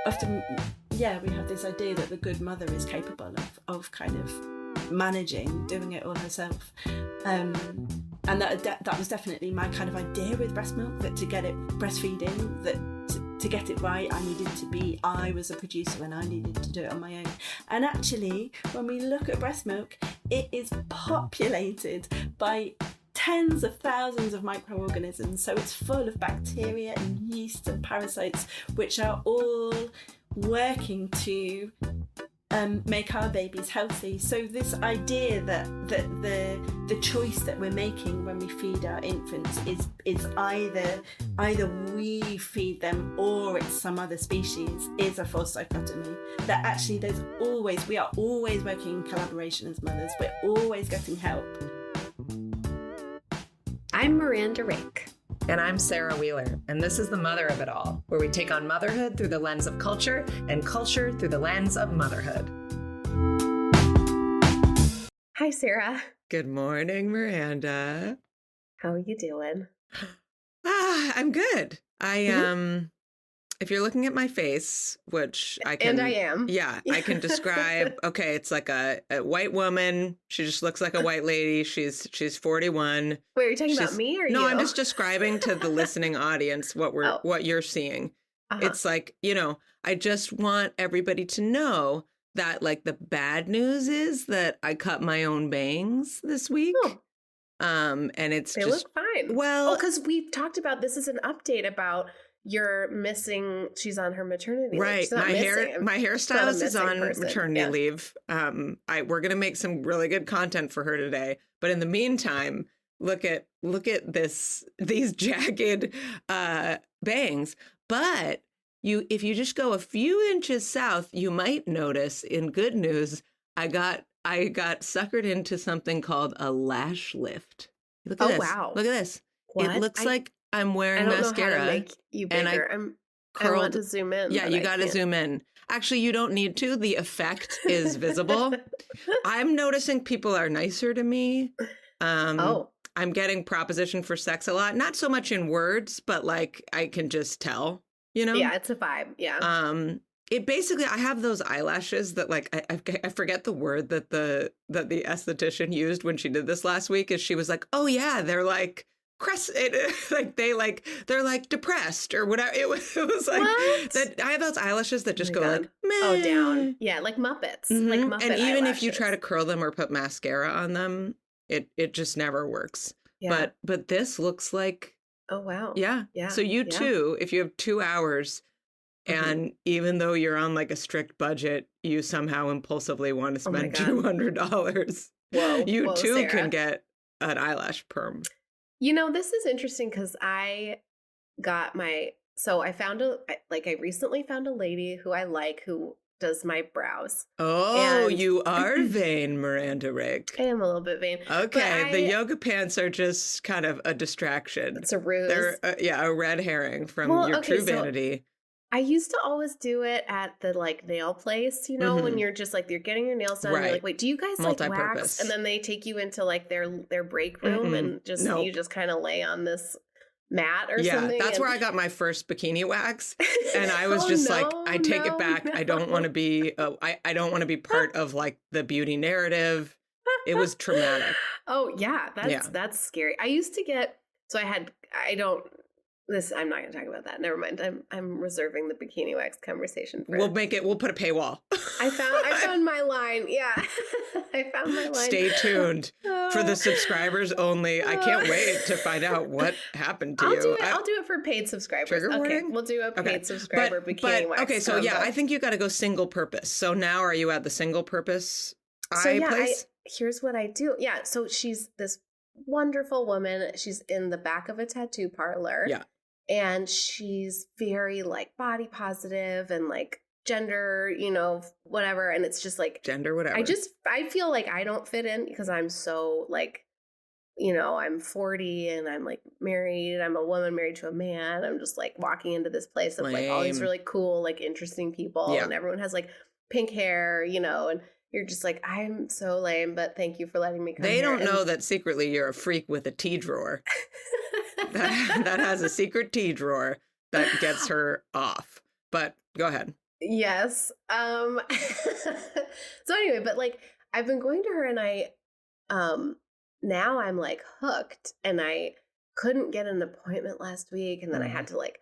often, yeah, we have this idea that the good mother is capable of kind of managing, doing it all herself. And that was definitely my kind of idea with breast milk, that to get it breastfeeding, that to get it right, I was a producer and I needed to do it on my own. And actually, when we look at breast milk, it is populated by tens of thousands of microorganisms. So it's full of bacteria and yeast and parasites, which are all working to make our babies healthy. So this idea that the choice that we're making when we feed our infants is either we feed them or it's some other species is a false dichotomy. That actually we are always working in collaboration as mothers. We're always getting help. I'm Miranda Rake. And I'm Sarah Wheeler, and this is The Mother of It All, where we take on motherhood through the lens of culture and culture through the lens of motherhood. Hi, Sarah. Good morning, Miranda. How are you doing? I'm good. If you're looking at my face, which I can... And I am. Yeah, I can describe, okay, it's like a white woman. She just looks like a white lady. She's 41. Wait, are you talking about me or no, you? I'm just describing to the listening audience what you're seeing. Uh-huh. It's like, I just want everybody to know that, like, the bad news is that I cut my own bangs this week. Oh. And they look fine. Well, because we've talked about, this is an update about you're missing, she's on her maternity right. leave. Right. My hairstylist is on maternity leave. We're going to make some really good content for her today. But in the meantime, look at these jagged bangs. But if you just go a few inches south, you might notice, in good news, I got suckered into something called a lash lift. Look at this. Wow. Look at this. What? It looks like I'm wearing mascara. Know how to make you bigger. And I want to zoom in. Yeah, you got to zoom in. Actually, you don't need to. The effect is visible. I'm noticing people are nicer to me. I'm getting proposition for sex a lot. Not so much in words, but like I can just tell, Yeah, it's a vibe. Yeah. It basically, I have those eyelashes that, like, I forget the word that the esthetician used when she did this last week. Is she was like, oh yeah, they're like they're like depressed or whatever. It was like that. I have those eyelashes that just go God. like, meh. Oh, down. Yeah, like Muppets. Mm-hmm. Like Muppet and even eyelashes. if you try to curl them or put mascara on them, it just never works. Yeah. But this looks like, oh wow. Yeah. So you too, if you have 2 hours, and even though you're on like a strict budget, you somehow impulsively want to spend $200. Whoa, you too Sarah. can get an eyelash perm. This is interesting because I recently found a lady who I like who does my brows. Oh, you are vain, Miranda Rake. I am a little bit vain. Okay, the yoga pants are just kind of a distraction. It's a ruse. They're a red herring from your true vanity. I used to always do it at the nail place, when you're just you're getting your nails done. Right. You're like, wait, do you guys wax? And then they take you into their break room and you just kind of lay on this mat or something. Yeah, that's where I got my first bikini wax, and I was just I take it back. No. I don't want to be. I don't want to be part of the beauty narrative. It was traumatic. Oh yeah, that's scary. I used to get. So I'm not going to talk about that. Never mind. I'm reserving the bikini wax conversation for. We'll put a paywall. I found my line. Yeah. I found my line. Stay tuned for the subscribers only. I can't wait to find out what happened to you. I'll do it for paid subscribers. Trigger warning? Okay, we'll do a paid subscriber bikini wax. Okay, so I think you got to go single purpose. So now are you at the single purpose place? Here's what I do. Yeah, so she's this wonderful woman. She's in the back of a tattoo parlor. Yeah. And she's very body positive and gender, whatever. And it's just gender, whatever. I feel like I don't fit in because I'm so I'm 40 and I'm married. I'm a woman married to a man. I'm just walking into this place of all these really cool, interesting people. Yeah. And everyone has pink hair, and you're just I'm so lame, but thank you for letting me come They here. don't know that secretly you're a freak with a tea drawer. that has a secret tea drawer that gets her off. But go ahead. Yes. So anyway, but like I've been going to her and now I'm like hooked, and I couldn't get an appointment last week, and then I had to like,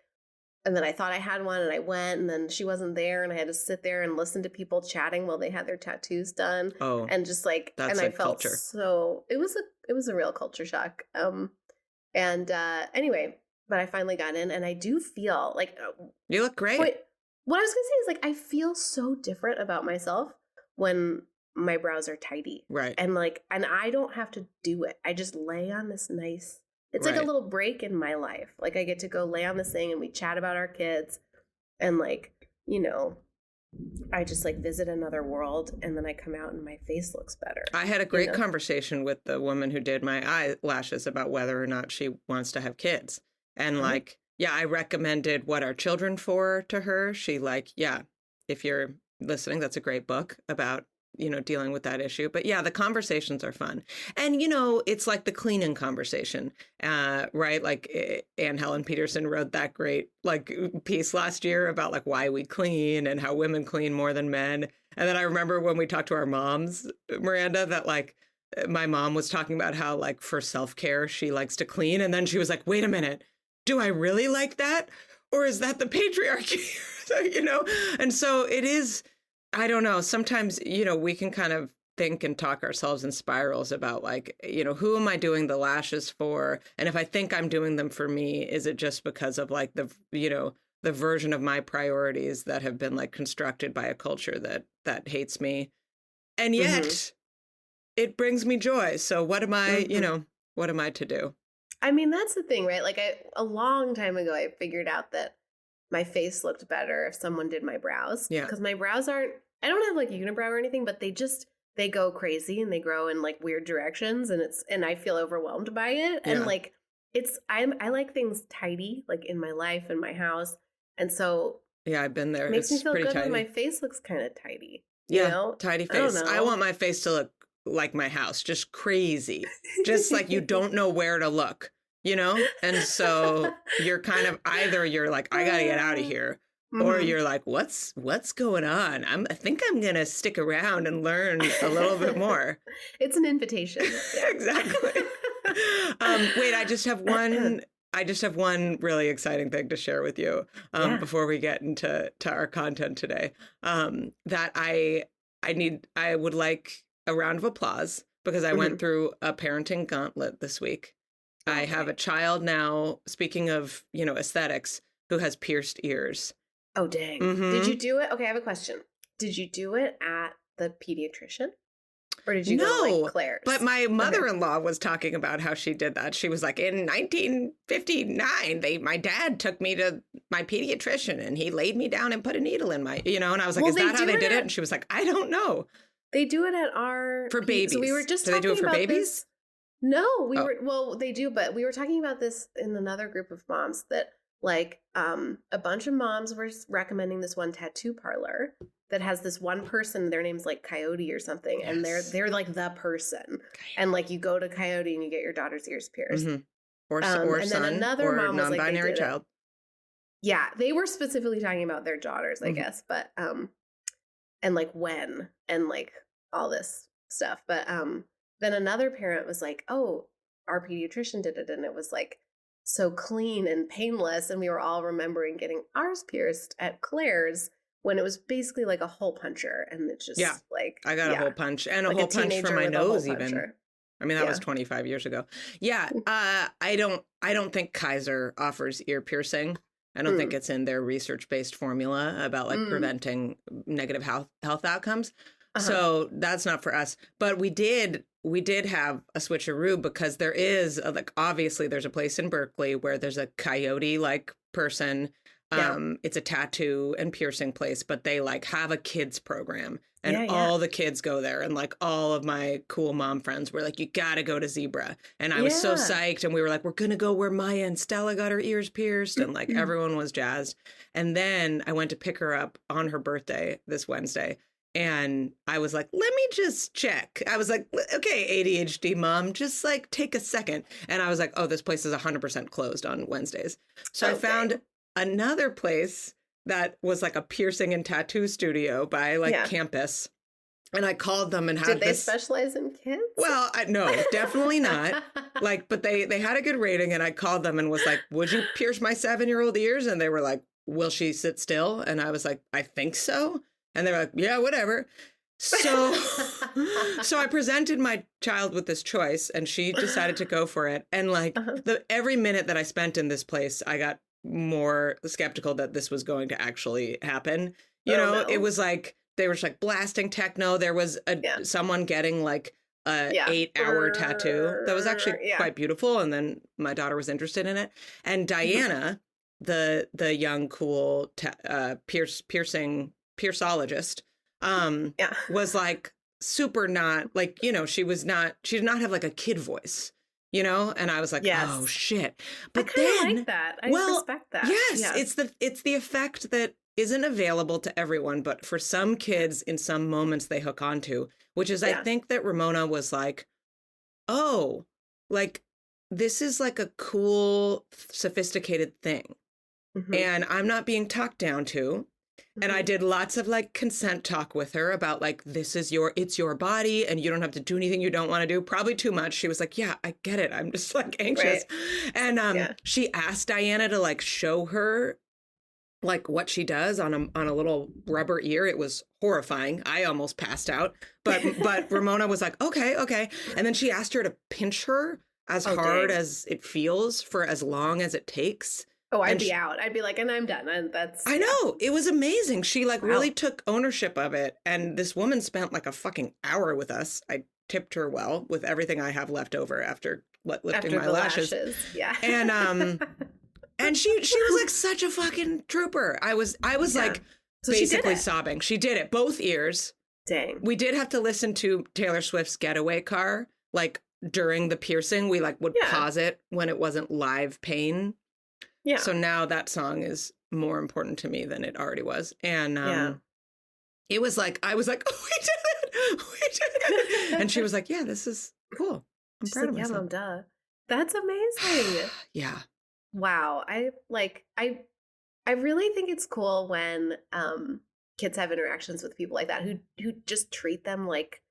and then I thought I had one and I went, and then she wasn't there, and I had to sit there and listen to people chatting while they had their tattoos done. Oh, and just like, that's and I felt culture. so, it was a real culture shock. Anyway, but I finally got in, and I do feel like you look great. What I was gonna say is like I feel so different about myself when my brows are tidy. Right. And I don't have to do it. I just lay on this nice, it's like a little break in my life. Like I get to go lay on this thing and we chat about our kids, and like, you know, I just like visit another world, and then I come out and my face looks better. I had a great conversation with the woman who did my eyelashes about whether or not she wants to have kids. And like, yeah, I recommended What Are Children For to her. She like, yeah, if you're listening, that's a great book about, you know, dealing with that issue. But yeah, the conversations are fun. And, you know, it's like the cleaning conversation, right? Like Helen Peterson wrote that great like piece last year about like why we clean and how women clean more than men. And then I remember when we talked to our moms, Miranda, that like my mom was talking about how like for self-care, she likes to clean. And then she was like, wait a minute. Do I really like that? Or is that the patriarchy? You know? And so it is, I don't know. Sometimes, you know, we can kind of think and talk ourselves in spirals about like, you know, who am I doing the lashes for? And if I think I'm doing them for me, is it just because of like the, you know, the version of my priorities that have been like constructed by a culture that hates me? And yet it brings me joy. So what am I, you know, what am I to do? I mean, that's the thing, right? Like a long time ago, I figured out that my face looked better if someone did my brows. Yeah. Because my brows I don't have like unibrow or anything, but they go crazy and they grow in like weird directions, and I feel overwhelmed by it. Yeah. And like, I like things tidy, like in my life and my house. And so yeah, I've been there. It makes me feel good tidy. when my face looks kind of tidy. Yeah. You know? Tidy face. I want my face to look like my house, just crazy, just like you don't know where to look, you know? And so you're kind of either you're like, I gotta get out of here, or you're like, what's going on? I think I'm gonna stick around and learn a little bit more. It's an invitation. Yeah. Exactly. Wait, I just have one really exciting thing to share with you before we get into our content today. That I would like a round of applause because I went through a parenting gauntlet this week. Okay. I have a child now, speaking of, you know, aesthetics, who has pierced ears. Oh, dang. Did you do it? Okay, I have a question. Did you do it at the pediatrician? Or did you go to like Claire's? But my mother-in-law was talking about how she did that. She was like, in 1959, my dad took me to my pediatrician and he laid me down and put a needle in my, you know, and I was like, is that how they did it? And she was like, I don't know. They do it at our... For babies. So we were just talking about do they do it for babies? This. No, they do, but we were talking about this in another group of moms that like a bunch of moms were recommending this one tattoo parlor that has this one person, their name's like Coyote or something, and they're like the person. Coyote. And like you go to Coyote and you get your daughter's ears pierced. Or and son, then another or mom non-binary was like, child. Yeah, they were specifically talking about their daughters, I guess, but and like when and like all this stuff. But then another parent was like, oh, our pediatrician did it, and it was like so clean and painless, and we were all remembering getting ours pierced at Claire's when it was basically like a hole puncher, and it's just like I got a hole punch and like a hole punch for my nose even. I mean, that was 25 years ago. Yeah, I don't think Kaiser offers ear piercing. I don't think it's in their research-based formula about like preventing negative health outcomes. So that's not for us. But we did have a switcheroo because there is like obviously there's a place in Berkeley where there's a Coyote like person. It's a tattoo and piercing place, but they like have a kids program and all the kids go there. And like all of my cool mom friends were like, you got to go to Zebra. And I was so psyched. And we were like, we're going to go where Maya and Stella got her ears pierced. And like everyone was jazzed. And then I went to pick her up on her birthday this Wednesday. And I was like, let me just check. I was like, okay, ADHD mom, just like take a second. And I was like, oh, this place is 100% closed on Wednesdays. So I found another place that was like a piercing and tattoo studio by like campus. And I called them and had Did they specialize in kids? Well, no, definitely not. Like, but they had a good rating, and I called them and was like, would you pierce my 7-year-old ears? And they were like, will she sit still? And I was like, I think so. And they're like, yeah, whatever. So, so I presented my child with this choice, and she decided to go for it. And like every minute that I spent in this place, I got more skeptical that this was going to actually happen. You know, it was like, they were just like blasting techno. There was someone getting like a 8-hour tattoo that was actually quite beautiful. And then my daughter was interested in it. And Diana, the young, cool piercologist, was like super not like, you know, she did not have like a kid voice, you know? And I was like, oh shit. But I like that. I respect that. Yes, it's the effect that isn't available to everyone, but for some kids in some moments they hook onto, which is I think that Ramona was like, oh, like this is like a cool, sophisticated thing. And I'm not being talked down to. And I did lots of like consent talk with her about like, it's your body and you don't have to do anything you don't want to do. Probably too much. She was like, yeah, I get it. I'm just like anxious. Right. And she asked Diana to like show her like what she does on a little rubber ear. It was horrifying. I almost passed out. But Ramona was like, okay. And then she asked her to pinch her as hard as it feels for as long as it takes. Oh, I'd be out. I'd be like, and I'm done. And I know. It was amazing. She like really took ownership of it. And this woman spent like a fucking hour with us. I tipped her well with everything I have left over after lifting my lashes. Yeah. And she was like such a fucking trooper. I was like basically sobbing. She did it, both ears. Dang. We did have to listen to Taylor Swift's Getaway Car, like during the piercing. We like would pause it when it wasn't live pain. Yeah. So now that song is more important to me than it already was. And it was like, I was like, oh, we did it. And she was like, yeah, this is cool. I'm proud of myself. Yeah, Mom, duh. That's amazing. Yeah. Wow. I really think it's cool when kids have interactions with people like that who just treat them like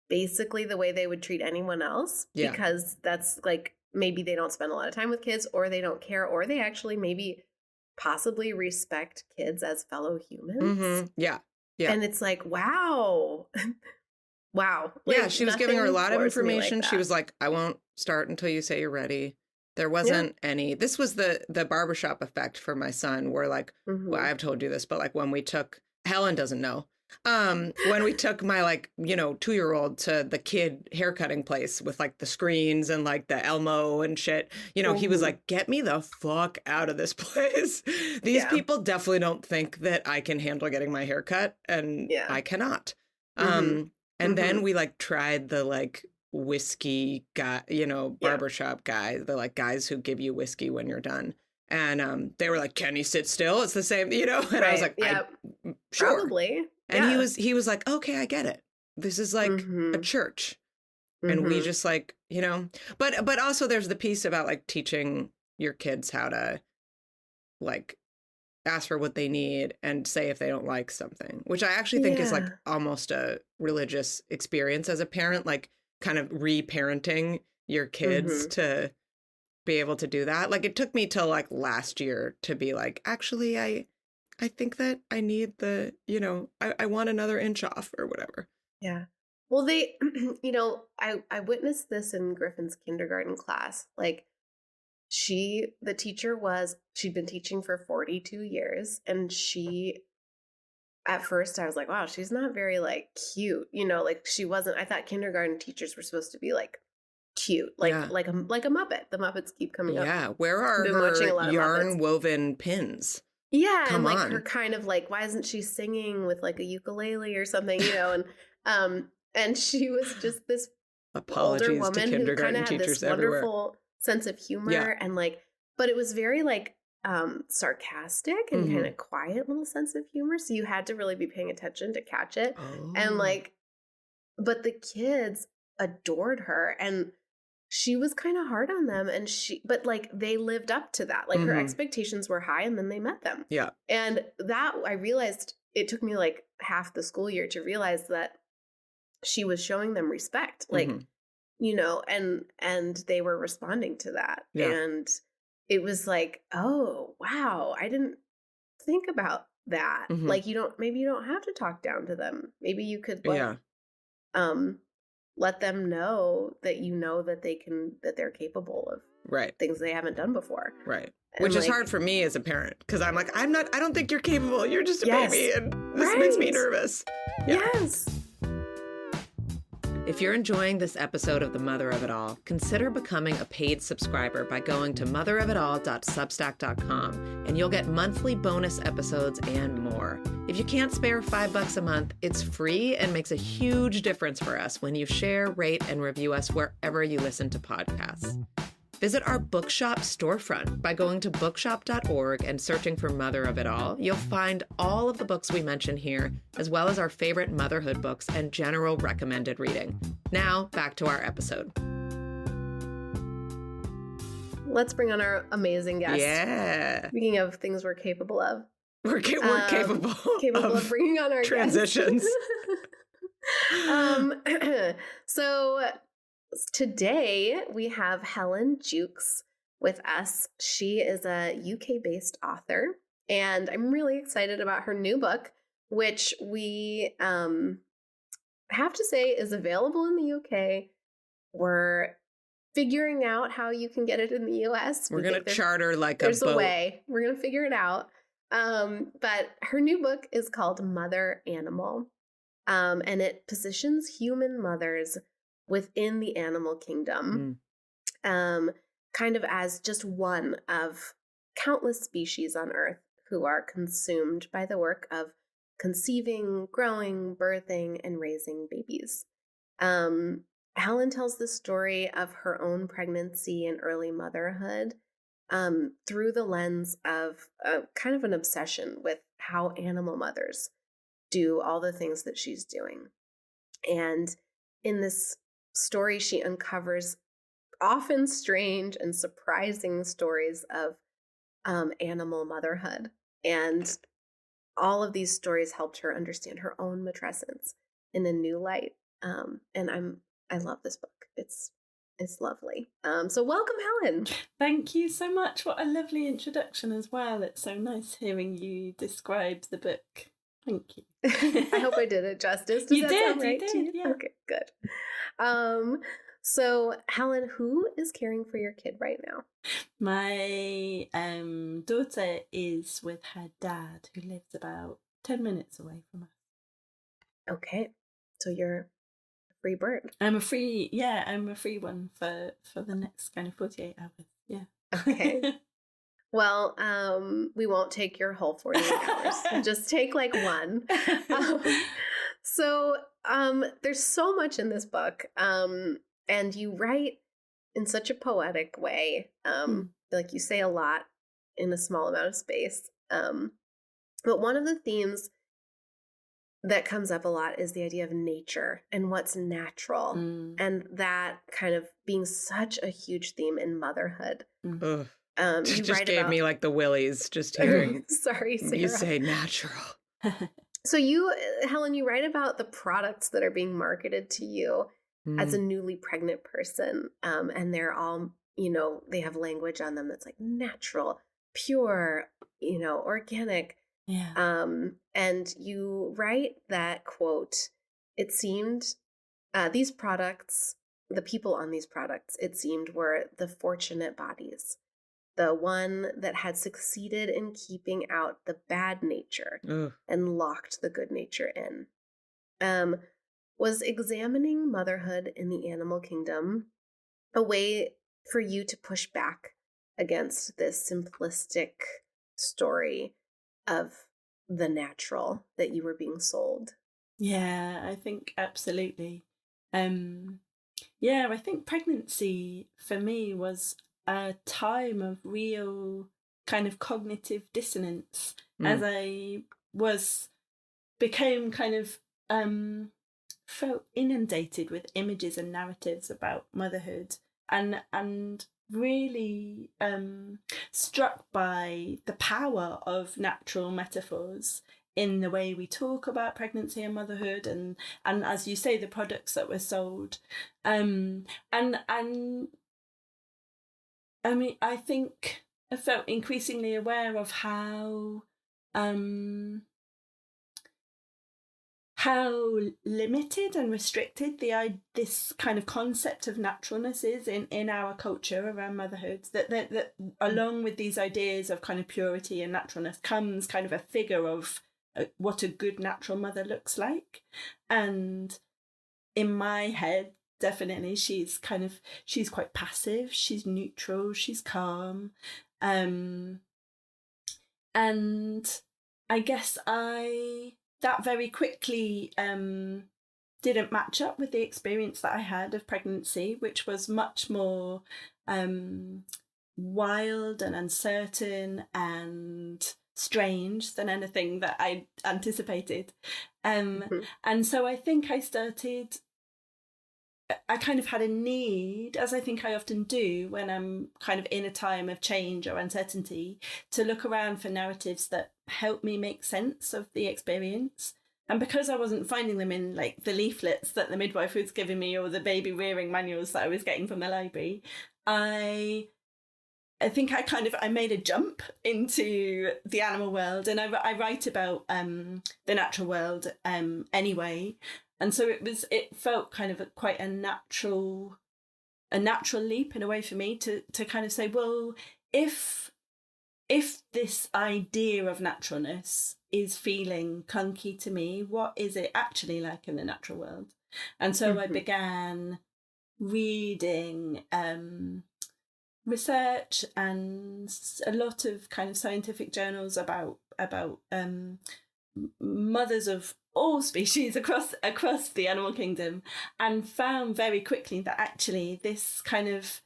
basically the way they would treat anyone else. Yeah. Because that's like, maybe they don't spend a lot of time with kids, or they don't care, or they actually maybe possibly respect kids as fellow humans. Yeah. Yeah. And it's like, wow. Wow. Like, yeah. She was giving her a lot of information. She was like, I won't start until you say you're ready. There wasn't any, this was the barbershop effect for my son, where like, well, I've told you this, but like when we took, Helen doesn't know, when we took my like, 2-year-old to the kid haircutting place with like the screens and like the Elmo and shit, he was like, get me the fuck out of this place. These people definitely don't think that I can handle getting my hair cut, and I cannot. And then we like tried the like whiskey guy, barbershop guy, the like guys who give you whiskey when you're done. And they were like, can you sit still? It's the same, and I was like, sure. Probably. And he was like, okay, I get it. This is like a church. And we just like, but also there's the piece about like teaching your kids how to like ask for what they need and say if they don't like something, which I actually think is like almost a religious experience as a parent, like kind of re-parenting your kids to be able to do that. Like it took me till like last year to be like, actually, I think that I need the, I want another inch off or whatever. Yeah. Well, they, I witnessed this in Griffin's kindergarten class. Like the teacher she'd been teaching for 42 years. And at first I was like, wow, she's not very like cute, like she wasn't, I thought kindergarten teachers were supposed to be like cute, like a Muppet. The Muppets keep coming up. Yeah. Where are her yarn woven pins? Yeah. Come and like on. Her kind of like, why isn't she singing with like a ukulele or something, and she was just this older woman who kind of had this wonderful sense of humor and like, but it was very like sarcastic and kind of quiet little sense of humor. So you had to really be paying attention to catch it. And like, but the kids adored her. And she was kind of hard on them, but like they lived up to that. Like her expectations were high, and then they met them. Yeah. And that, I realized, it took me like half the school year to realize that she was showing them respect, like, you know, and they were responding to that. Yeah. And it was like, oh, wow, I didn't think about that. Like, maybe you don't have to talk down to them. Maybe you could like, let them know that, you know, that they're capable of things they haven't done before. Right. Which is hard for me as a parent, because I'm like, I don't think you're capable. You're just a baby. And this makes me nervous. Yeah. Yes. If you're enjoying this episode of The Mother of It All, consider becoming a paid subscriber by going to motherofitall.substack.com, and you'll get monthly bonus episodes and more. If you can't spare $5 a month, it's free and makes a huge difference for us when you share, rate, and review us wherever you listen to podcasts. Visit our bookshop storefront by going to bookshop.org and searching for Mother of It All. You'll find all of the books we mention here, as well as our favorite motherhood books and general recommended reading. Now, back to our episode. Let's bring on our amazing guest. Yeah. Speaking of things we're capable of. We're capable of bringing on our transitions. So today we have Helen Jukes with us. She is a UK-based author, and I'm really excited about her new book, which we have to say is available in the UK. We're figuring out how you can get it in the US. We're going to charter like a boat. There's a way. We're going to figure it out. But her new book is called Mother Animal, and it positions human mothers within the animal kingdom, kind of as just one of countless species on Earth who are consumed by the work of conceiving, growing, birthing, and raising babies. Helen tells the story of her own pregnancy and early motherhood through the lens of kind of an obsession with how animal mothers do all the things that she's doing. And in this story, she uncovers often strange and surprising stories of animal motherhood. And all of these stories helped her understand her own matrescence in a new light. And I love this book. It's lovely. So welcome, Helen. Thank you so much. What a lovely introduction as well. It's so nice hearing you describe the book. Thank you. I hope I did it justice. Does that sound right to you? Yeah. Okay, good. So Helen, who is caring for your kid right now? My daughter is with her dad, who lives about 10 minutes away from us. Okay, so you're a free bird. I'm a free one for the next kind of 48 hours. Yeah. Okay. Well, we won't take your whole 48 hours. Just take like one. So there's so much in this book. And you write in such a poetic way. Like you say a lot in a small amount of space. But one of the themes that comes up a lot is the idea of nature and what's natural. And that kind of being such a huge theme in motherhood. You just gave me like the willies just hearing. Sorry, Sarah. You say natural. So Helen, you write about the products that are being marketed to you as a newly pregnant person. And they're all, they have language on them that's like natural, pure, organic. Yeah. And you write that, quote, it seemed these products, the people on these products, it seemed, were the fortunate bodies. The one that had succeeded in keeping out the bad nature and locked the good nature in. Was examining motherhood in the animal kingdom a way for you to push back against this simplistic story of the natural that you were being sold? Yeah, I think absolutely. I think pregnancy for me was a time of real kind of cognitive dissonance as I became kind of felt inundated with images and narratives about motherhood and really struck by the power of natural metaphors in the way we talk about pregnancy and motherhood, and as you say, the products that were sold, and I mean, I think I felt increasingly aware of how limited and restricted this kind of concept of naturalness is in our culture around motherhood. That along with these ideas of kind of purity and naturalness comes kind of a figure of what a good natural mother looks like, and in my head, definitely she's quite passive, she's neutral, she's calm, and I guess that very quickly didn't match up with the experience that I had of pregnancy, which was much more wild and uncertain and strange than anything that I anticipated. And so I think I kind of had a need, as I think I often do when I'm kind of in a time of change or uncertainty, to look around for narratives that help me make sense of the experience. And because I wasn't finding them in like the leaflets that the midwife was giving me or the baby rearing manuals that I was getting from the library, I think I made a jump into the animal world, and I write about the natural world anyway. And so it felt kind of quite a natural leap in a way for me to kind of say, well, if this idea of naturalness is feeling clunky to me, what is it actually like in the natural world? And so I began reading research and a lot of kind of scientific journals about mothers of all species across the animal kingdom, and found very quickly that actually this kind of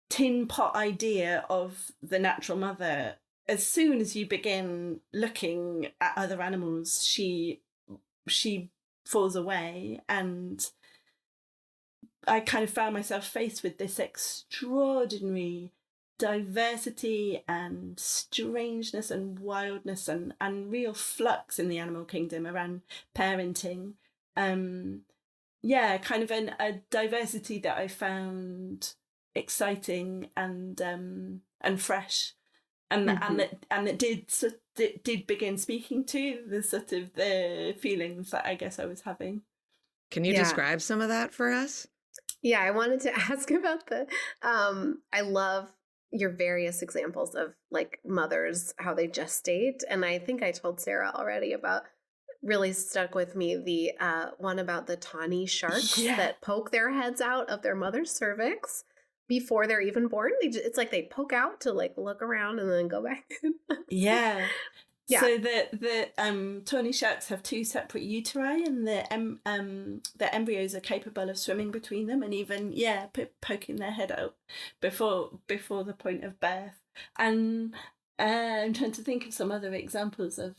tin pot idea of the natural mother, as soon as you begin looking at other animals, she falls away. And I kind of found myself faced with this extraordinary diversity and strangeness and wildness and real flux in the animal kingdom around parenting. Kind of a diversity that I found exciting and fresh, and that did begin speaking to the sort of the feelings that I guess I was having. Can you describe some of that for us? Yeah, I wanted to ask about I love your various examples of like mothers, how they gestate. And I think I told Sarah already about, really stuck with me, the one about the tawny sharks that poke their heads out of their mother's cervix before they're even born. It's like they poke out to like look around and then go back in. Yeah. So the tawny sharks have two separate uteri, and the embryos are capable of swimming between them, and even poking their head out before the point of birth. And I'm trying to think of some other examples of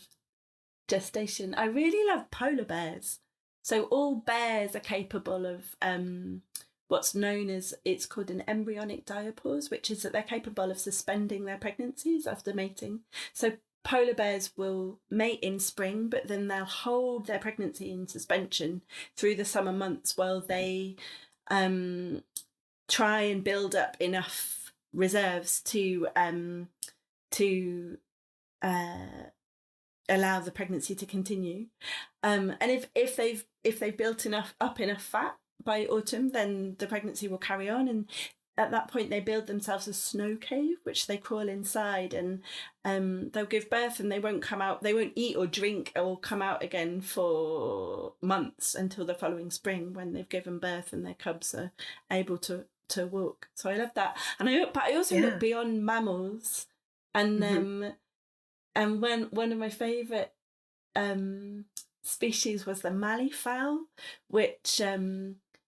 gestation. I really love polar bears. So all bears are capable of what's known as, it's called an embryonic diapause, which is that they're capable of suspending their pregnancies after mating. So polar bears will mate in spring, but then they'll hold their pregnancy in suspension through the summer months while they try and build up enough reserves to allow the pregnancy to continue. And if they've built enough fat by autumn, then the pregnancy will carry on, and at that point they build themselves a snow cave which they crawl inside, and they'll give birth and they won't come out, they won't eat or drink or come out again for months until the following spring, when they've given birth and their cubs are able to walk. So I love that. And I also look beyond mammals, and one of my favourite species was the malleefowl, which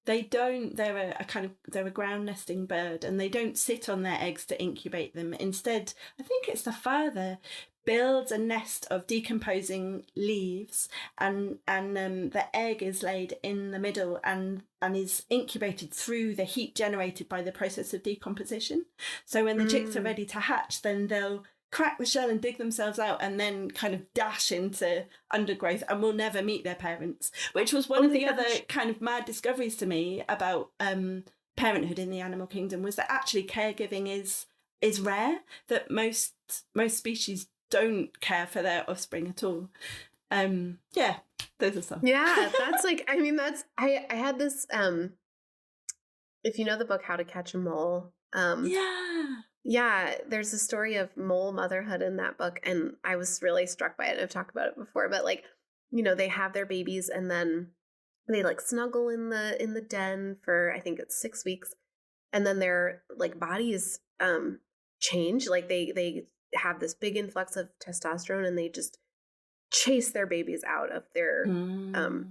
they're a ground nesting bird, and they don't sit on their eggs to incubate them. Instead, I think it's the father builds a nest of decomposing leaves, and the egg is laid in the middle and is incubated through the heat generated by the process of decomposition. So when the chicks are ready to hatch, then they'll crack the shell and dig themselves out and then kind of dash into undergrowth and will never meet their parents, which was one of the other kind of mad discoveries to me about parenthood in the animal kingdom, was that actually caregiving is rare, that most species don't care for their offspring at all. Those are some. Yeah, that's like, I mean, that's, I had this, if you know the book How to Catch a Mole, there's a story of mole motherhood in that book, and I was really struck by it. I've talked about it before, but like, you know, they have their babies and then they like snuggle in the den for, I think it's 6 weeks, and then their like bodies change, like they have this big influx of testosterone and they just chase their babies out of their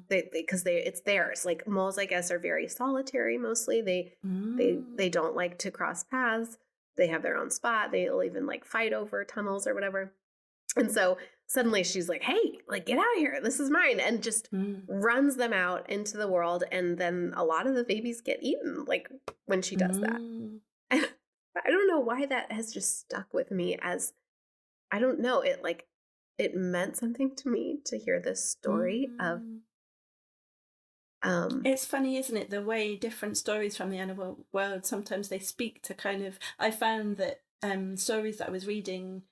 because it's theirs. Like moles, I guess, are very solitary mostly. They don't like to cross paths. They have their own spot. They'll even like fight over tunnels or whatever. And so suddenly she's like, hey, like get out of here, this is mine, and just runs them out into the world. And then a lot of the babies get eaten like when she does that. And I don't know why that has just stuck with me, as I don't know, it meant something to me to hear this story of it's funny, isn't it, the way different stories from the animal world, sometimes they speak to kind of, I found that stories that I was reading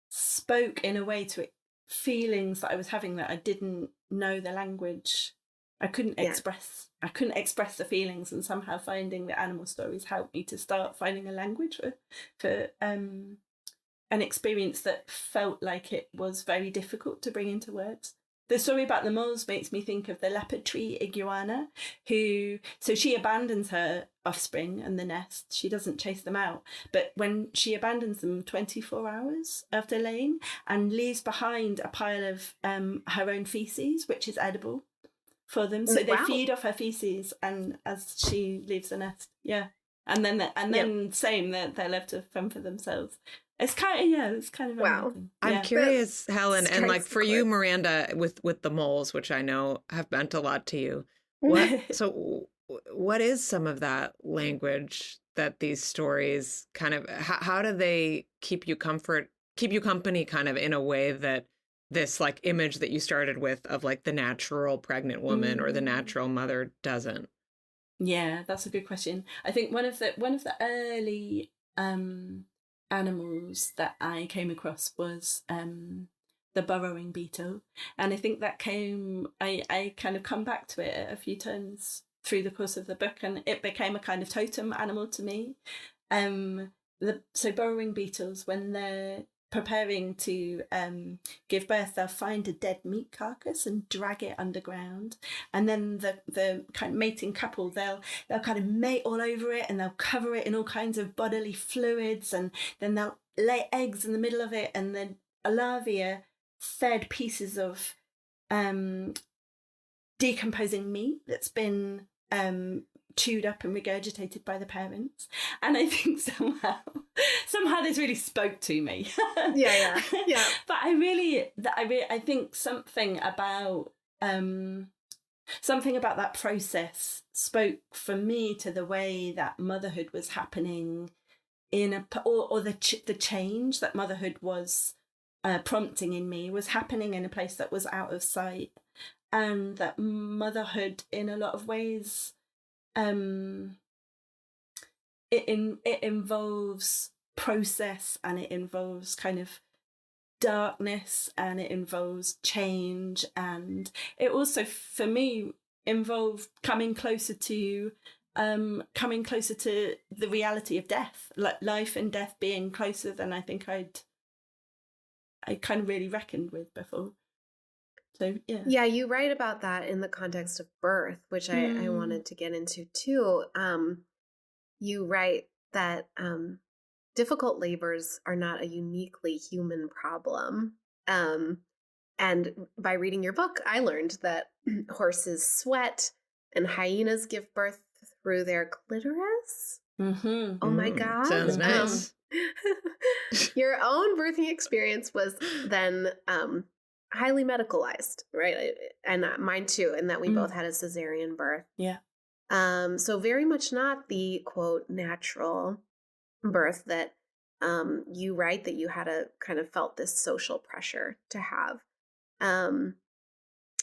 spoke in a way to feelings that I was having that I didn't know the language. I couldn't express the feelings, and somehow finding the animal stories helped me to start finding a language for an experience that felt like it was very difficult to bring into words. The story about the moles makes me think of the leopard tree iguana, so she abandons her offspring and the nest. She doesn't chase them out, but when she abandons them 24 hours after laying and leaves behind a pile of her own feces, which is edible for them. So they feed off her feces, and as she leaves the nest, and then they're left to fend for themselves. It's kind of wow. I'm curious, Helen, and like for you, Miranda, with the moles, which I know have meant a lot to you. What is some of that language that these stories kind of, how do they keep you company kind of in a way that this like image that you started with of like the natural pregnant woman or the natural mother doesn't? Yeah, that's a good question. I think one of the early animals that I came across was the burrowing beetle, and I think that I kind of come back to it a few times through the course of the book, and it became a kind of totem animal to me. So burrowing beetles, when they're preparing to give birth, they'll find a dead meat carcass and drag it underground, and then the kind of mating couple, they'll kind of mate all over it, and they'll cover it in all kinds of bodily fluids, and then they'll lay eggs in the middle of it, and then a larvae are fed pieces of decomposing meat that's been chewed up and regurgitated by the parents. And I think somehow this really spoke to me. Yeah. But I think something about that process spoke for me to the way that motherhood was happening or the change that motherhood was prompting in me was happening in a place that was out of sight, and that motherhood in a lot of ways it involves process, and it involves kind of darkness, and it involves change, and it also for me involved coming closer to the reality of death, like life and death being closer than I think I kind of really reckoned with before. So yeah, you write about that in the context of birth, which I wanted to get into too. You write that difficult labors are not a uniquely human problem. And by reading your book, I learned that horses sweat and hyenas give birth through their clitoris. Oh my God. Sounds nice. Your own birthing experience was then highly medicalized, right? And mine too, and that we both had a cesarean birth. Yeah. So very much not the quote natural birth that you write that you had a kind of felt this social pressure to have.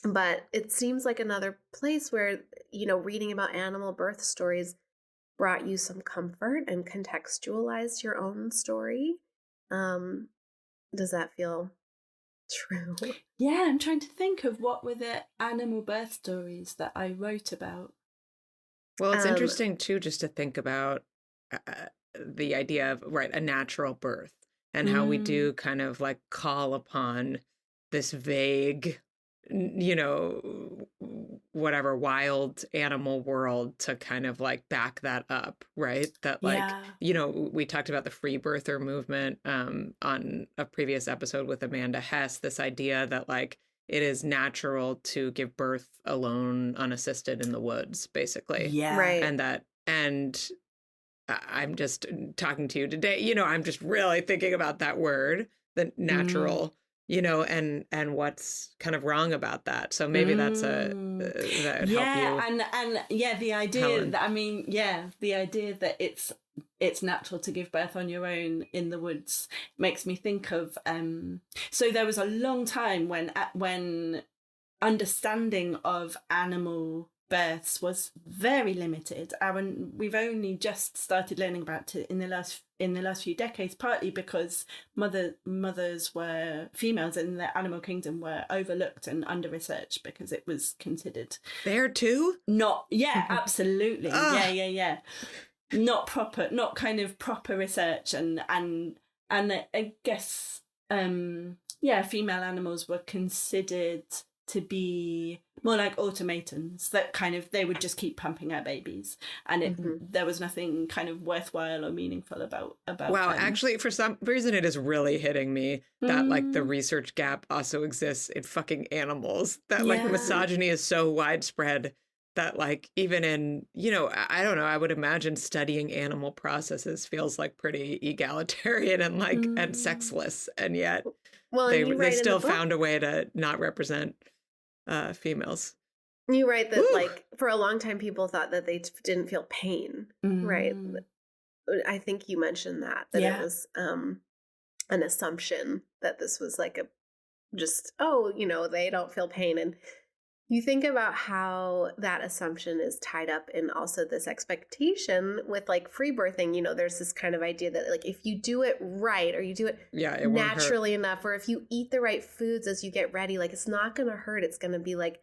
But it seems like another place where, you know, reading about animal birth stories brought you some comfort and contextualized your own story. Does that feel true? Yeah, I'm trying to think of what were the animal birth stories that I wrote about. Well, it's interesting too, just to think about the idea of, right, a natural birth and how we do kind of like call upon this vague, you know, whatever wild animal world to kind of like back that up, right? That like, you know, we talked about the free birther movement on a previous episode with Amanda Hess, this idea that like it is natural to give birth alone, unassisted in the woods, basically. Yeah. Right. And I'm just talking to you today, you know, I'm just really thinking about that word, the natural, you know, and what's kind of wrong about that. So maybe that's that would help you. And the idea Helen. that, I mean, the idea that it's natural to give birth on your own in the woods makes me think of so there was a long time when understanding of animal births was very limited. We've only just started learning about it in the last few decades, partly because mothers were females in the animal kingdom were overlooked and under researched because it was considered there too. Absolutely. Yeah. Not kind of proper research and I guess female animals were considered to be more like automatons that kind of they would just keep pumping out babies and there was nothing kind of worthwhile or meaningful about wow them. Actually, for some reason it is really hitting me that like the research gap also exists in fucking animals, that like misogyny is so widespread that like even in, you know, I don't know, I would imagine studying animal processes feels like pretty egalitarian and like and sexless, and yet they still found a way to not represent females. You write that like for a long time people thought that they didn't feel pain, right? I think you mentioned that it was an assumption that this was like you know, they don't feel pain. And you think about how that assumption is tied up in also this expectation with like free birthing. You know, there's this kind of idea that like if you do it right or you do it naturally enough, or if you eat the right foods as you get ready, like it's not going to hurt. It's going to be like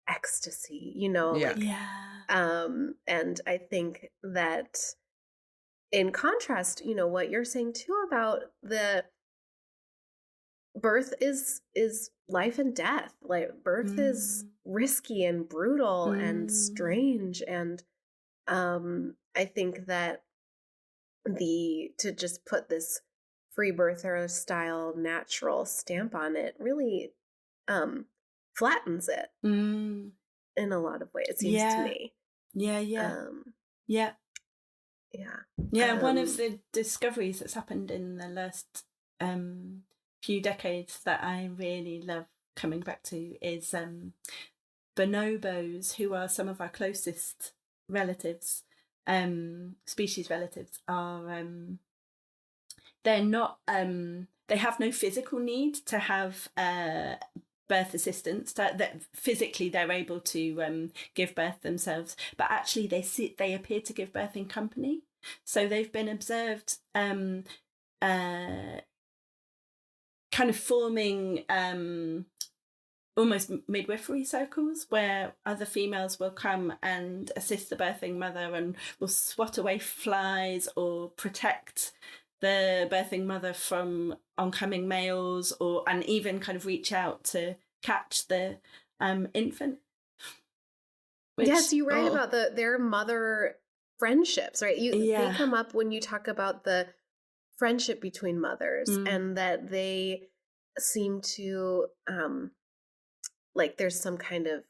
ecstasy, you know? And I think that in contrast, you know, what you're saying too about the birth is life and death. Like birth is risky and brutal and strange. And I think that to just put this free birther style natural stamp on it really flattens it in a lot of ways, it seems to me. One of the discoveries that's happened in the last few decades that I really love coming back to is bonobos, who are some of our closest relatives, species relatives, are they're not they have no physical need to have birth assistance, that physically they're able to give birth themselves, but actually they appear to give birth in company. So they've been observed kind of forming almost midwifery circles where other females will come and assist the birthing mother and will swat away flies or protect the birthing mother from oncoming males, and even kind of reach out to catch the infant. Yes, you write about their mother friendships, right? They come up when you talk about the friendship between mothers and that they seem to like there's some kind of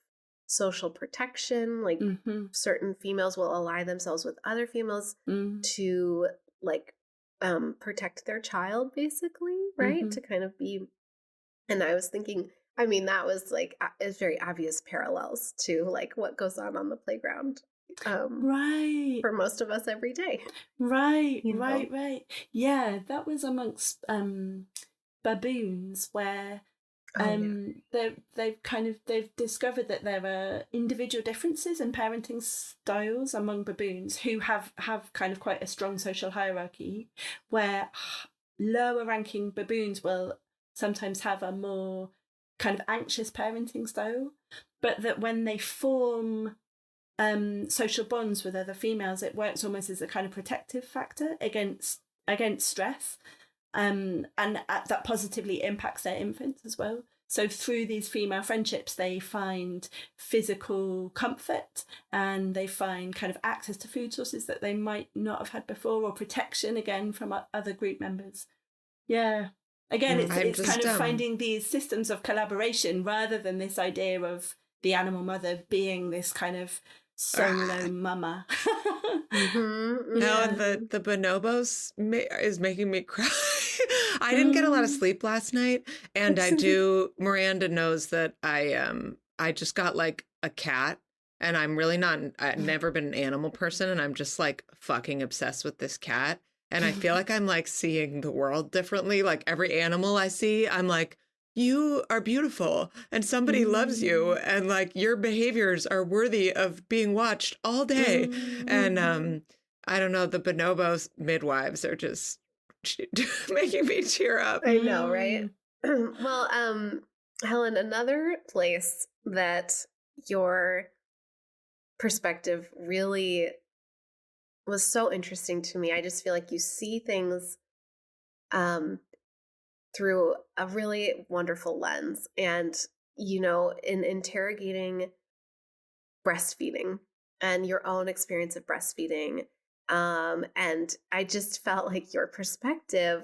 social protection, like certain females will ally themselves with other females to like protect their child, basically, right? To kind of be, and I was thinking, I mean, that was like, it's very obvious parallels to like what goes on the playground. Right. For most of us every day. Right, you know? Right. Yeah, that was amongst baboons where they've discovered that there are individual differences in parenting styles among baboons who have kind of quite a strong social hierarchy, where lower ranking baboons will sometimes have a more kind of anxious parenting style, but that when they form social bonds with other females, it works almost as a kind of protective factor against stress. And that positively impacts their infants as well. So through these female friendships, they find physical comfort and they find kind of access to food sources that they might not have had before, or protection again from other group members. Yeah. Again, it's kind of finding these systems of collaboration rather than this idea of the animal mother being this kind of solo mama. No, the bonobos is making me cry. I didn't get a lot of sleep last night, and Miranda knows that I just got like a cat, and I've never been an animal person, and I'm just like fucking obsessed with this cat, and I feel like I'm like seeing the world differently. Like every animal I see, I'm like, you are beautiful and somebody loves you, and like your behaviors are worthy of being watched all day. And I don't know, the bonobos midwives are just making me tear up. I know, right? Well, Helen, another place that your perspective really was so interesting to me. I just feel like you see things through a really wonderful lens. And, you know, in interrogating breastfeeding and your own experience of breastfeeding, and I just felt like your perspective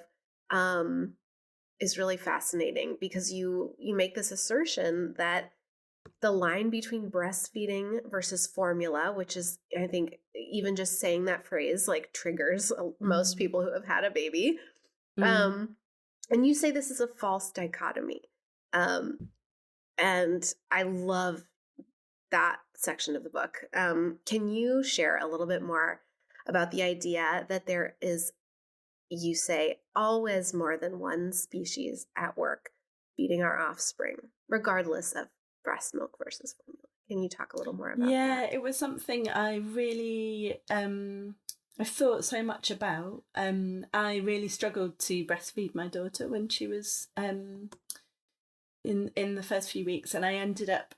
is really fascinating, because you make this assertion that the line between breastfeeding versus formula, which is, I think, even just saying that phrase like triggers most people who have had a baby. And you say this is a false dichotomy. And I love that section of the book. Can you share a little bit more about the idea that there is, you say, always more than one species at work feeding our offspring, regardless of breast milk versus formula? Can you talk a little more about that? Yeah, it was something I really I thought so much about. I really struggled to breastfeed my daughter when she was in the first few weeks, and I ended up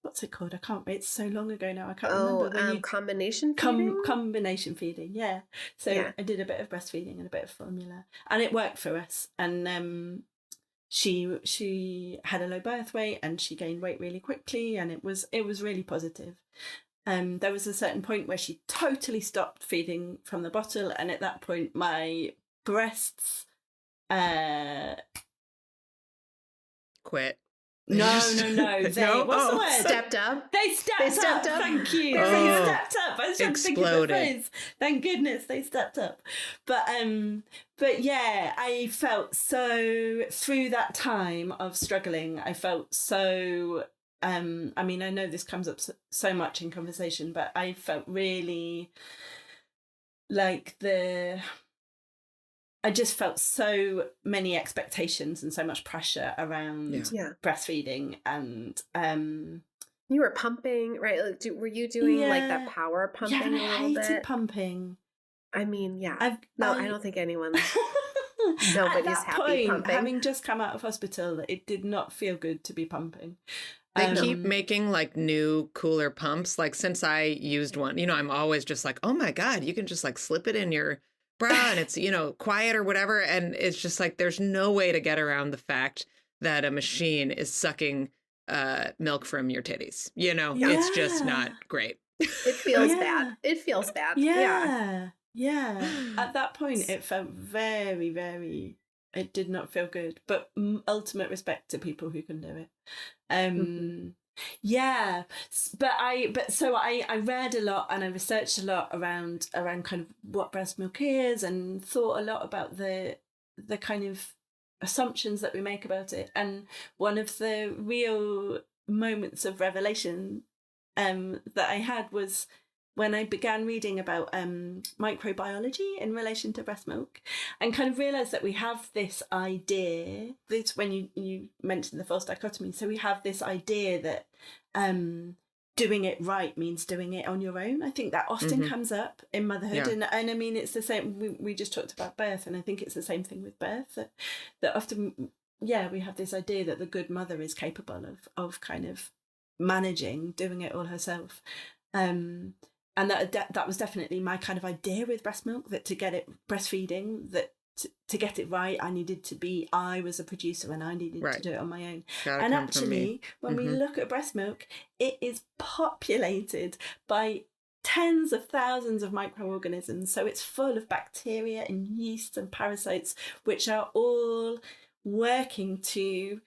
what's it called? It's so long ago now. I can't remember. Combination feeding. Combination feeding, yeah. So I did a bit of breastfeeding and a bit of formula, and it worked for us. And she had a low birth weight and she gained weight really quickly, and it was really positive. There was a certain point where she totally stopped feeding from the bottle, and at that point my breasts quit. No. What's the word? Stepped up. They stepped up. Thank you. They stepped up. I was trying to think of the phrase. Thank goodness they stepped up. But yeah, I felt so, through that time of struggling, I felt so. I mean, I know this comes up so much in conversation, but I felt really like I just felt so many expectations and so much pressure around breastfeeding, and you were pumping, right? Like, were you doing like that power pumping a little bit? I hated pumping. I mean, I don't think anyone. Nobody's happy pumping. Having just come out of hospital, it did not feel good to be pumping. They keep making like new, cooler pumps. Like since I used one, you know, I'm always just like, oh my God, you can just like slip it in your bra and it's, you know, quiet or whatever. And it's just like, there's no way to get around the fact that a machine is sucking milk from your titties. You know, it's just not great. It feels bad. It feels bad. Yeah. At that point, it felt very, very, it did not feel good, but ultimate respect to people who can do it. Yeah, I read a lot and I researched a lot around kind of what breast milk is, and thought a lot about the kind of assumptions that we make about it. And one of the real moments of revelation that I had was when I began reading about microbiology in relation to breast milk, and kind of realised that we have this idea, this when you mentioned the false dichotomy, so we have this idea that doing it right means doing it on your own. I think that often comes up in motherhood. Yeah. And I mean, it's the same, we just talked about birth, and I think it's the same thing with birth, that often, we have this idea that the good mother is capable of kind of managing, doing it all herself. And that was definitely my kind of idea with breast milk, that to get it breastfeeding, that to get it right, I was a producer and I needed to do it on my own. And actually, when we look at breast milk, it is populated by tens of thousands of microorganisms. So it's full of bacteria and yeast and parasites, which are all working to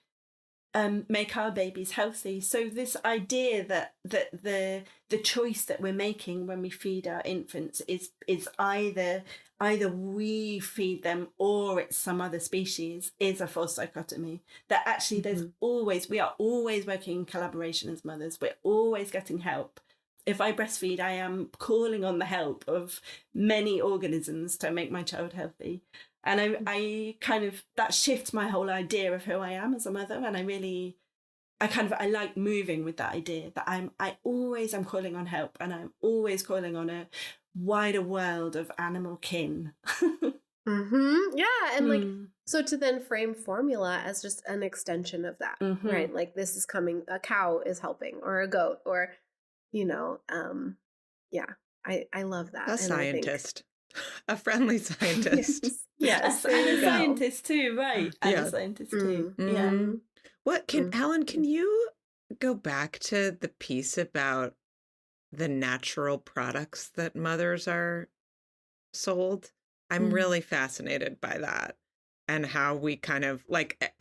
make our babies healthy. So this idea that the choice that we're making when we feed our infants is either we feed them or it's some other species, is a false dichotomy. That actually we are always working in collaboration as mothers. We're always getting help. If I breastfeed, I am calling on the help of many organisms to make my child healthy. And I kind of, that shifts my whole idea of who I am as a mother. And I like moving with that idea that I always am calling on help, and I'm always calling on a wider world of animal kin. Yeah. And like, so to then frame formula as just an extension of that, right? Like, this is coming, a cow is helping, or a goat, or, I love that. A scientist. A friendly scientist. Yes. And a scientist too, right? And a scientist too. Yeah. What Helen, can you go back to the piece about the natural products that mothers are sold? I'm really fascinated by that, and how we kind of like,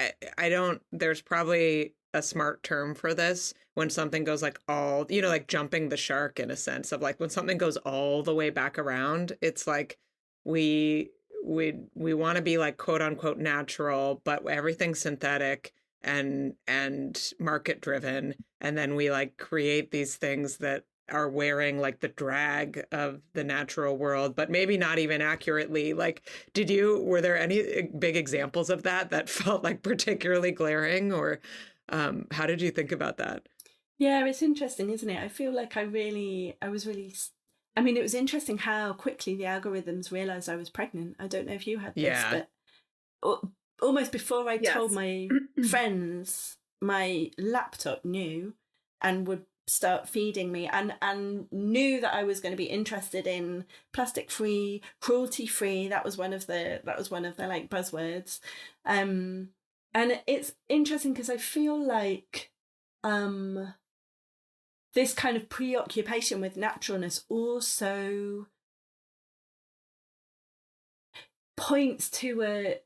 there's probably a smart term for this, when something goes like all, like jumping the shark, in a sense of like, when something goes all the way back around, it's like we want to be like quote unquote natural, but everything's synthetic and market driven, and then we like create these things that are wearing like the drag of the natural world, but maybe not even accurately. Like, were there any big examples of that felt like particularly glaring, or how did you think about that? Yeah, it's interesting, isn't it? I feel like it was interesting how quickly the algorithms realized I was pregnant. I don't know if you had this, but almost before I told my friends, my laptop knew and would start feeding me, and knew that I was going to be interested in plastic free, cruelty free. That was one of the like buzzwords. And it's interesting because I feel like this kind of preoccupation with naturalness also points to a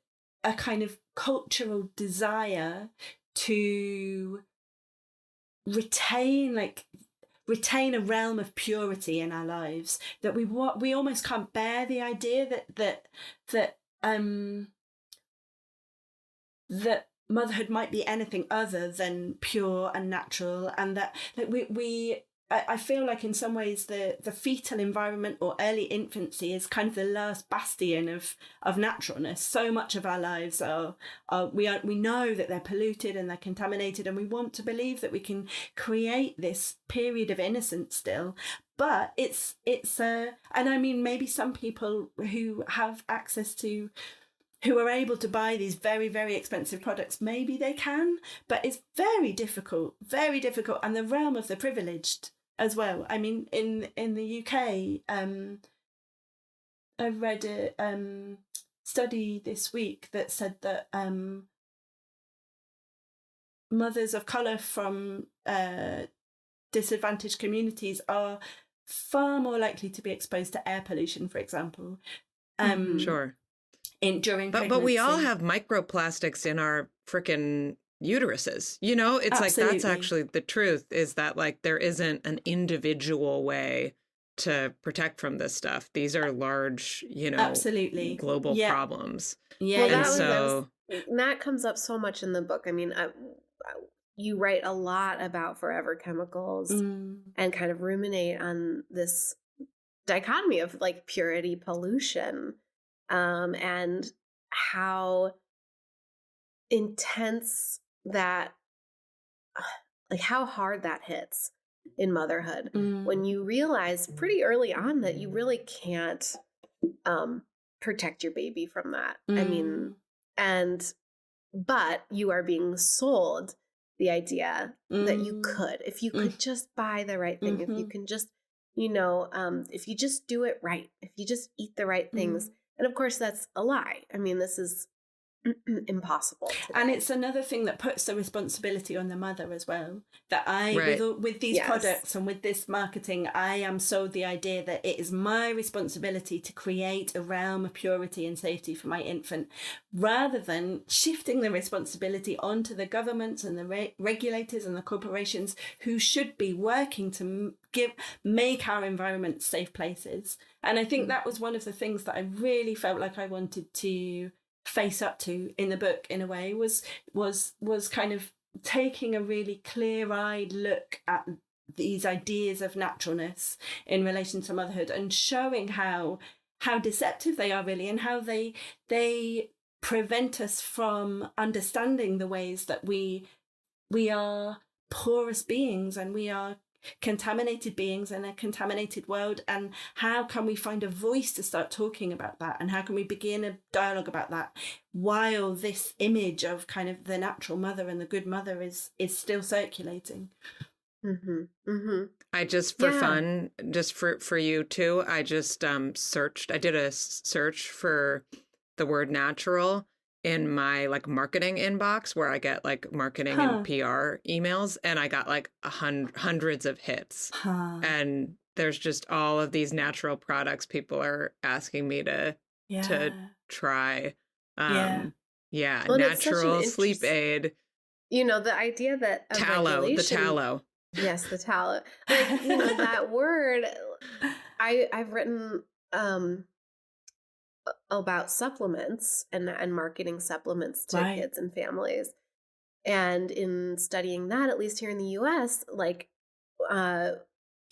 kind of cultural desire to retain a realm of purity in our lives, that we almost can't bear the idea that motherhood might be anything other than pure and natural, and that I feel like in some ways the fetal environment or early infancy is kind of the last bastion of naturalness. So much of our lives we know that they're polluted and they're contaminated, and we want to believe that we can create this period of innocence still. But it's and I mean, maybe some people who have access to, who are able to buy these very, very expensive products, maybe they can, but it's very difficult, and the realm of the privileged as well. I mean, in the UK, I read a study this week that said that mothers of colour from disadvantaged communities are far more likely to be exposed to air pollution, for example. Sure. During pregnancy. But we all have microplastics in our frickin' uteruses. You know, it's Absolutely. like, that's actually the truth, is that like there isn't an individual way to protect from this stuff. These are large, you know, absolutely global problems. Yeah. Well, that comes up so much in the book. I mean, you write a lot about forever chemicals and kind of ruminate on this dichotomy of like purity, pollution, and how intense that, like how hard that hits in motherhood when you realize pretty early on that you really can't protect your baby from that. I mean, but you are being sold the idea that you could, if you could just buy the right thing, if you can just, you know, if you just do it right, if you just eat the right things. And of course, that's a lie. I mean, this is impossible today. And it's another thing that puts the responsibility on the mother as well, that with these products and with this marketing, I am sold the idea that it is my responsibility to create a realm of purity and safety for my infant, rather than shifting the responsibility onto the governments and the regulators and the corporations who should be working to make our environments safe places. And I think that was one of the things that I really felt like I wanted to face up to in the book, in a way, was kind of taking a really clear-eyed look at these ideas of naturalness in relation to motherhood, and showing how deceptive they are really, and how they prevent us from understanding the ways that we are porous beings, and we are contaminated beings in a contaminated world. And how can we find a voice to start talking about that, and how can we begin a dialogue about that while this image of kind of the natural mother and the good mother is still circulating. I just, for fun, just for you too, I just I did a search for the word natural in my like marketing inbox, where I get like marketing and PR emails, and I got like hundreds of hits. And there's just all of these natural products people are asking me to try. Well, natural sleep aid. You know, the idea that the tallow. Yes, the tallow. Like, you know, that word, I've written about supplements and marketing supplements to kids and families. And in studying that, at least here in the US, like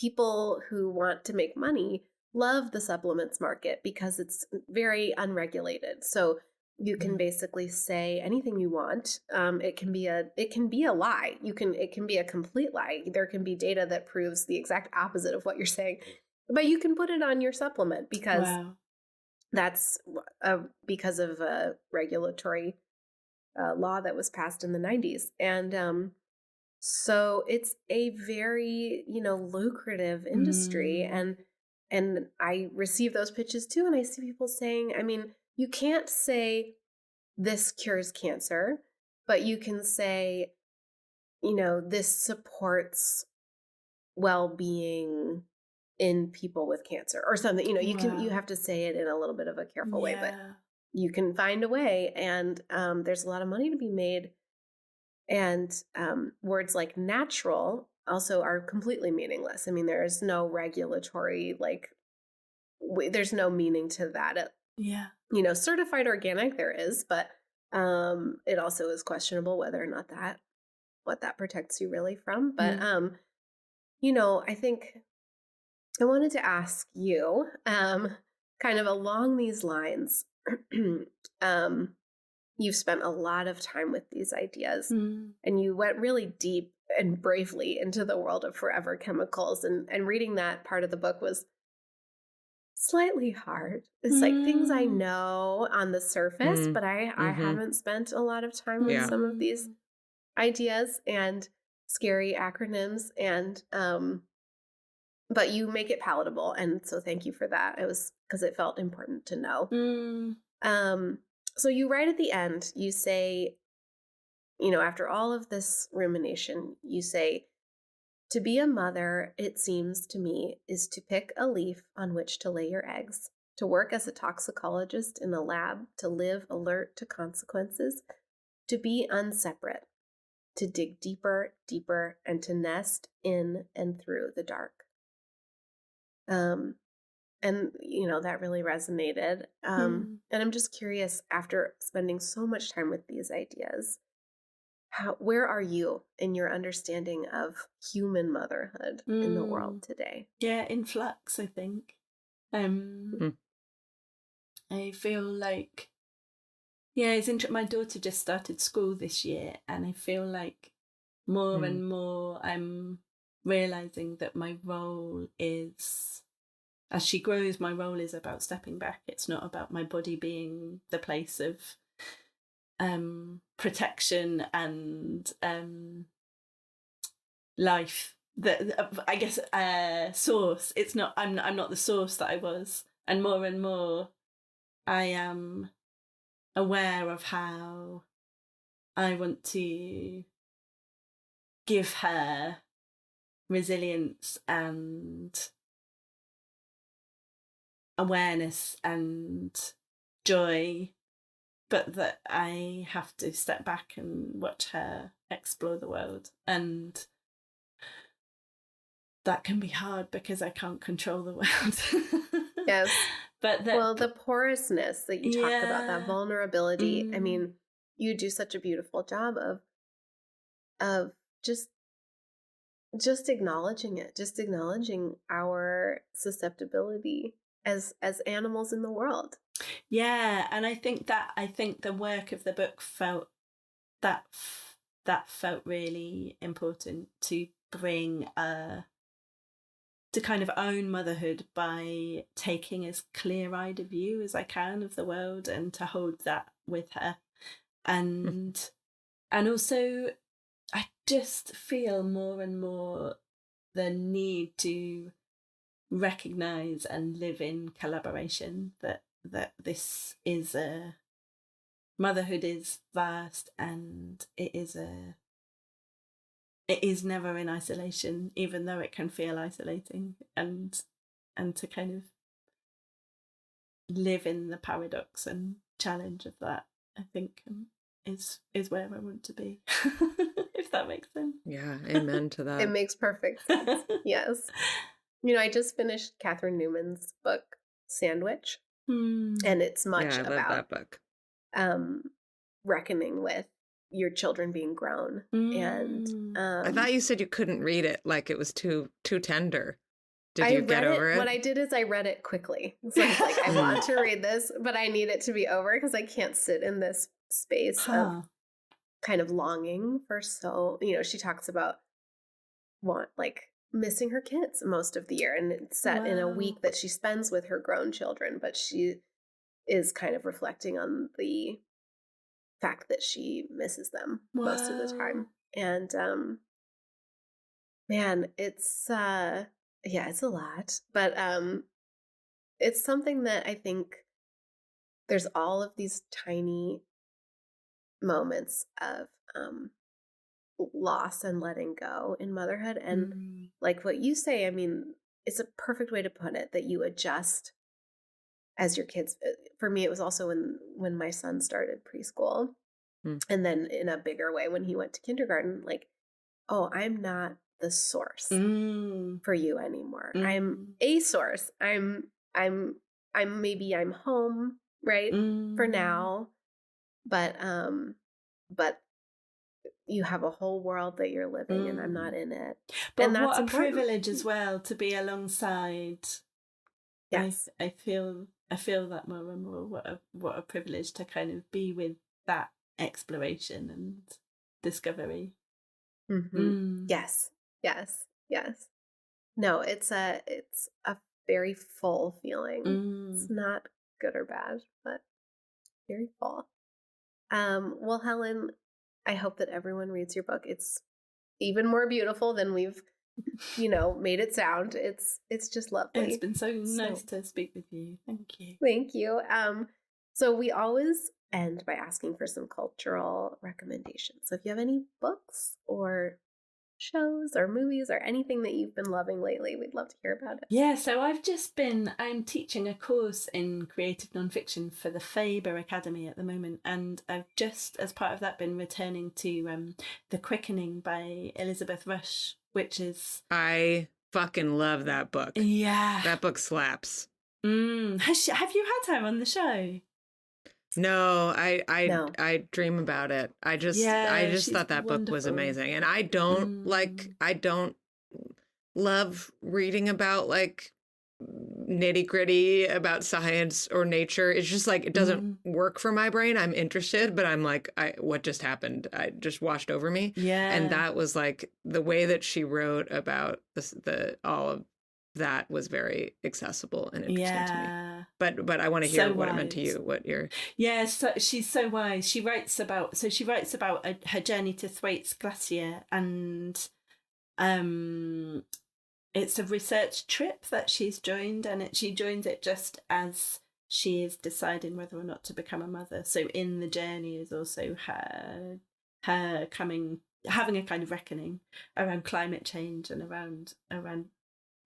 people who want to make money love the supplements market because it's very unregulated. So you can basically say anything you want. It can be a lie. It can be a complete lie. There can be data that proves the exact opposite of what you're saying, but you can put it on your supplement because that's because of a regulatory law that was passed in the 90s. And so it's a very, you know, lucrative industry. And I receive those pitches too. And I see people saying, I mean, you can't say this cures cancer, but you can say, you know, this supports well-being in people with cancer or something. You know, you have to say it in a little bit of a careful way, but you can find a way. And there's a lot of money to be made. And words like natural also are completely meaningless. I mean, there is no regulatory, like, there's no meaning to that. You know, certified organic there is, but it also is questionable whether or not what that protects you really from. But, you know, I think I wanted to ask you kind of along these lines. You've spent a lot of time with these ideas and you went really deep and bravely into the world of forever chemicals, and reading that part of the book was slightly hard. It's like things I know on the surface, but I haven't spent a lot of time with some of these ideas and scary acronyms, and but you make it palatable, and so thank you for that. It was because it felt important to know. So you write at the end, you say, you know, after all of this rumination, you say, to be a mother, it seems to me, is to pick a leaf on which to lay your eggs, to work as a toxicologist in a lab, to live alert to consequences, to be unseparate. to dig deeper, deeper, and to nest in and through the dark. And, that really resonated. And I'm just curious, after spending so much time with these ideas, where are you in your understanding of human motherhood in the world today? Yeah, in flux, I think. I feel like, my daughter just started school this year, and I feel like more and more I'm realizing that my role is, as she grows, my role is about stepping back. It's not about my body being the place of protection and life. I guess source. It's not. I'm not the source that I was, and more I am aware of how I want to give her resilience and awareness and joy, but that I have to step back and watch her explore the world. And that can be hard because I can't control the world. Yes. But the porousness that you talk about, that vulnerability, I mean, you do such a beautiful job of just acknowledging it, just acknowledging our susceptibility as animals in the world. Yeah, and I think the work of the book felt really important to bring to kind of own motherhood by taking as clear-eyed a view as I can of the world, and to hold that with her. And also I just feel more and more the need to recognize and live in collaboration, that this is motherhood is vast, and it is never in isolation, even though it can feel isolating, and to kind of live in the paradox and challenge of that, I think is where I want to be. If that makes sense. Yeah, amen to that. It makes perfect sense. Yes. I just finished Catherine Newman's book, Sandwich, and it's much about that book. Reckoning with your children being grown. And I thought you said you couldn't read it, like it was too tender. Did you get over it? What I did is I read it quickly. So I was like, I want to read this, but I need it to be over because I can't sit in this space of kind of longing for she talks about missing her kids most of the year, and it's set in a week that she spends with her grown children, but she is kind of reflecting on the fact that she misses them most of the time. And man, it's it's a lot, but it's something that I think there's all of these tiny moments of loss and letting go in motherhood. And like what you say, I mean, it's a perfect way to put it, that you adjust as your kids. For me, it was also when my son started preschool, and then in a bigger way when he went to kindergarten, like, oh, I'm not the source for you anymore. I'm a source. I'm maybe I'm home, right? For now, but you have a whole world that you're living and I'm not in it. But and that's what a important. privilege as well to be alongside. Yes. I feel that more and more. What a privilege to kind of be with that exploration and discovery. Yes. No, it's a very full feeling. It's not good or bad, but very full. Well, Helen, I hope that everyone reads your book. It's even more beautiful than we've, made it sound. It's just lovely. It's been so nice to speak with you. Thank you. Thank you. So we always end by asking for some cultural recommendations. So if you have any books or shows or movies or anything that you've been loving lately. We'd love to hear about it. Yeah, so I'm teaching a course in creative nonfiction for the Faber Academy at the moment, and I've just, as part of that, been returning to The Quickening by Elizabeth Rush, which is... I fucking love that book. Yeah. That book slaps. Have you had her on the show? No, I dream about it. I just thought that book was amazing. And I don't love reading about like nitty gritty about science or nature. It's just like, it doesn't work for my brain. I'm interested, but I'm like, what just happened? I just washed over me. Yeah. And that was like the way that she wrote about all of that was very accessible and interesting to me. But I want to hear what it meant to you. What your... Yeah, so she's so wise. She writes about her journey to Thwaites Glacier, and it's a research trip that she's joined, and she joins it just as she is deciding whether or not to become a mother. So in the journey is also her having a kind of reckoning around climate change and around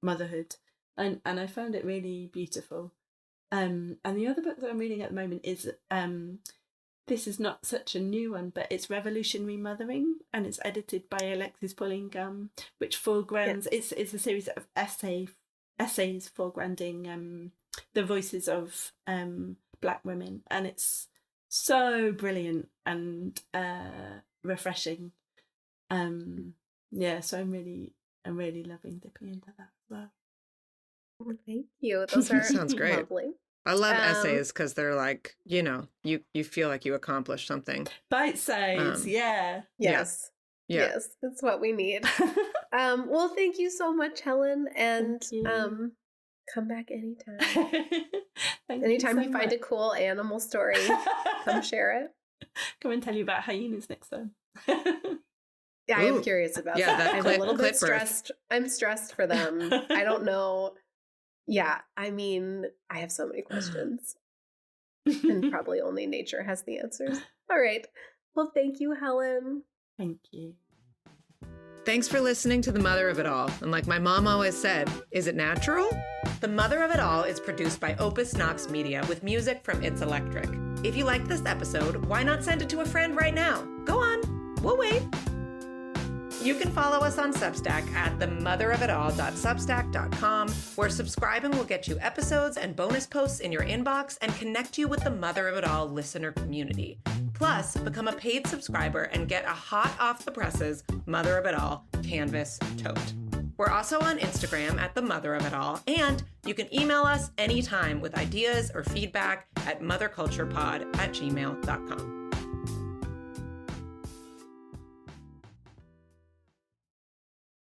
motherhood, and I found it really beautiful. And the other book that I'm reading at the moment is this is not such a new one, but it's Revolutionary Mothering, and it's edited by Alexis Pauline Gum, which foregrounds it's a series of essays foregrounding the voices of Black women, and it's so brilliant and refreshing. So I'm really loving dipping into that as well. Well, thank you. Those are sounds great. Lovely. I love essays because they're like, you feel like you accomplished something. Bite size, yeah. Yes. Yeah. Yes, that's what we need. Well, thank you so much, Helen, and come back anytime. Anytime you find a cool animal story, come share it. Come and tell you about hyenas next time. Yeah, I am curious about that. I'm a little bit stressed. I'm stressed for them. I don't know. Yeah, I mean, I have so many questions. And probably only nature has the answers. All right. Well, thank you, Helen. Thank you. Thanks for listening to The Mother of It All. And like my mom always said, is it natural? The Mother of It All is produced by Opus Knox Media with music from It's Electric. If you liked this episode, why not send it to a friend right now? Go on. We'll wait. You can follow us on Substack at themotherofitall.substack.com, where subscribing will get you episodes and bonus posts in your inbox and connect you with the Mother of It All listener community. Plus, become a paid subscriber and get a hot off the presses Mother of It All canvas tote. We're also on Instagram at The Mother of It All, and you can email us anytime with ideas or feedback at motherculturepod@gmail.com.